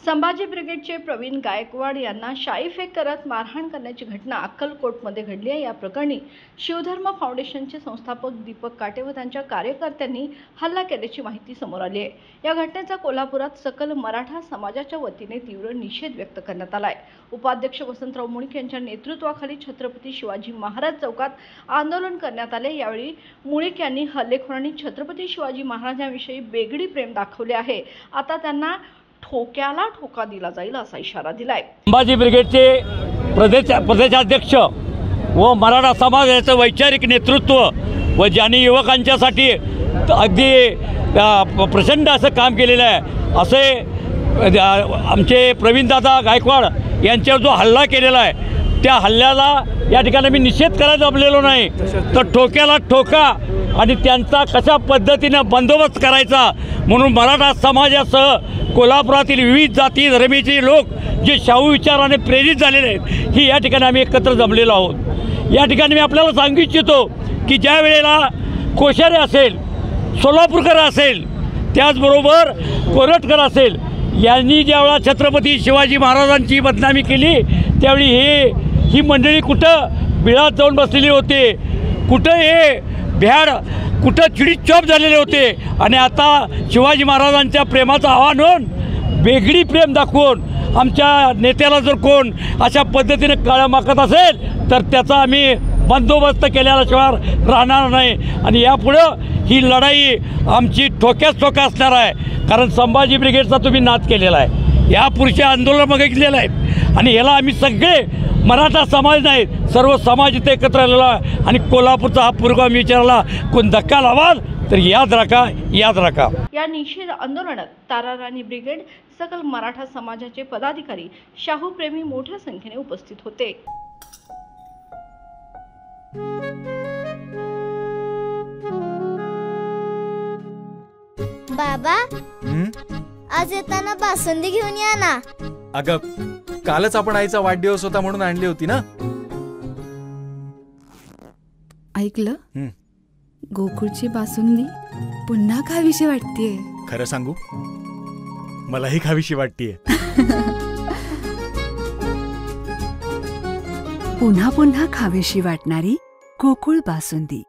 संभाजी ब्रिगेडचे प्रवीण गायकवाड यांना शाई फेक करत मारहाण करण्याची घटना अक्कलकोटमध्ये घडली आहे। या प्रकरणी शिवधर्म फाउंडेशनचे संस्थापक दीपक काटे व त्यांच्या कार्यकर्त्यांनी हल्ला केल्याची माहिती समोर आली आहे। या घटनेचा कोल्हापुरात सकल मराठा समाजाच्या वतीने तीव्र निषेध व्यक्त करण्यात आला आहे। उपाध्यक्ष वसंतराव मुळीक यांच्या नेतृत्वाखाली छत्रपती शिवाजी महाराज चौकात आंदोलन करण्यात आले। यावेळी मुळीक यांनी हल्लेखोरांनी छत्रपती शिवाजी महाराजांविषयी बेगडी प्रेम दाखवले आहे, आता त्यांना ठोक्याला ठोका दिला जाईल असा इशारा दिलाय। संभाजी ब्रिगेडचे प्रदेशाध्यक्ष व मराठा समाजाचं वैचारिक नेतृत्व व ज्यांनी युवकांच्यासाठी अगदी प्रचंड असं काम केलेलं आहे, असे आमचे प्रवीणदादा गायकवाड यांच्यावर जो हल्ला केलेला आहे त्या हल्ल्याला या ठिकाणी मी निषेध करायला जमलेलो नाही, तर ठोक्याला ठोका आणि त्यांचा कशा पद्धतीनं बंदोबस्त करायचा म्हणून मराठा समाजासह कोल्हापुरातील विविध जाती धर्मीचे लोक जे शाहू विचाराने प्रेरित झालेले आहेत ही या ठिकाणी आम्ही एकत्र जमलेलो आहोत। या ठिकाणी मी आपल्याला सांगू इच्छितो की ज्या वेळेला कोश्यारी असेल, सोलापूरकर असेल, त्याचबरोबर कोरटकर असेल यांनी ज्यावेळेला छत्रपती शिवाजी महाराजांची बदनामी केली त्यावेळी ही मंडळी कुठं बिळात जाऊन बसलेली होते, कुठं हे भ्याड कुठं चिडीत चॉप झालेले होते आणि आता शिवाजी महाराजांच्या प्रेमाचं आव्हान होऊन वेगळी प्रेम दाखवून आमच्या नेत्याला जर कोण अशा पद्धतीने काळा मागत असेल तर त्याचा आम्ही बंदोबस्त केल्याशिवाय राहणार नाही आणि यापुढं ही लढाई आमची ठोक्याच ठोका असणार आहे। कारण संभाजी ब्रिगेडचा तुम्ही नाद केलेला आहे, यापूर्वीचे आंदोलन बघितलेलं आहे आणि याला आम्ही सगळे मराठा समाज नाहीत सर्व समाज इथे एकत्र आलेला आहे आणि कोल्हापूरचा हा पुरोगामी विचाराला कोण धक्का लावाल तर याद राखा। या निषेध आंदोलनात ताराराणी ब्रिगेड, सकल मराठा समाजाचे पदाधिकारी, शाहू प्रेमी मोठ्या संख्येने उपस्थित होते। बाबा, आज येताना बासुंदी घेऊन या ना। अगं, कालच आपण आईचा वाढदिवस होता म्हणून आणली होती ना। ऐकलं, गोकुळची बासुंदी पुन्हा खावीशी वाटतेय। खरं सांगू, मलाही खावीशी वाटतेय। पुन्हा पुन्हा खावीशी वाटणारी गोकुळ बासुंदी।